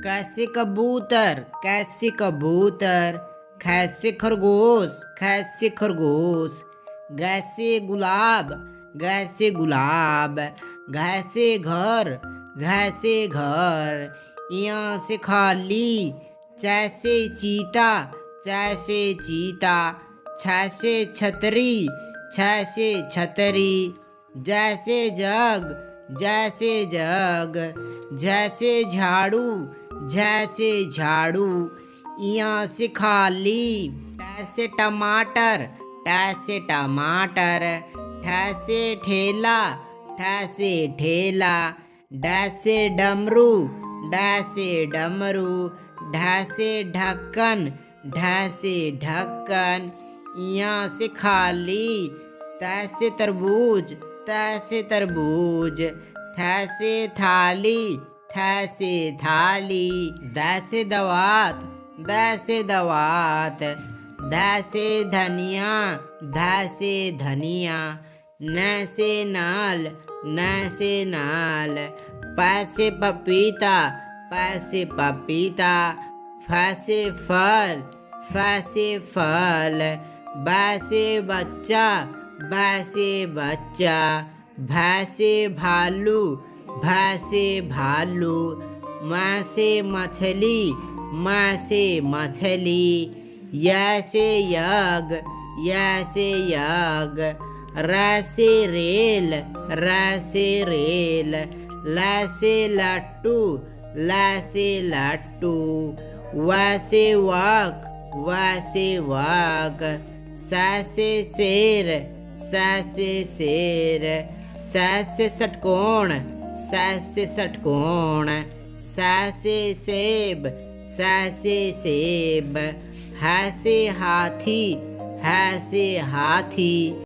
कैसे कबूतर कैसे कबूतर, कैसे खरगोश कैसे खरगोश, गैसे गुलाब गैसे गुलाब, घैसे घर घैसे घर, यहाँ से खाली जैसे चीता जैसे चीता, छैसे छतरी छैसे छतरी, जैसे जग जैसे जग, जैसे झाड़ू जैसे झाड़ू, यहाँ से खाली ऐसे टमाटर टैसे टमाटर, ठैसे ठेला ठैसे ठेला, डैसे डमरू डैसे डमरू, ढैसे ढक्कन ढैसे ढक्कन, यहाँ से खाली तैसे तरबूज तैसे तरबूज, थैसे थाली थैसे थाली, दैसे दवात दैसे दवात, धैसे धनिया धैसे धनिया, नैसे नाल नैसे नाल, पैसे पपीता पैसे पपीता, फैसे फल फैसे फल, बैसे बच्चा बैसे बच्चा, भैंसे भालू भैंसे भालू, मैसे मछली मैसे मछली, यैसे यग यैसे यग, रैसे रेल रैसे रेल, लैसे लट्टू लैसे लट्टू, वैसे वाक वैसे वाक, सैसे शेर सैसे शेर, सैसे षटकोण सैसे षटकोण, सैसे सेब सैसे सेब, हैसे हाथी हैसे हाथी।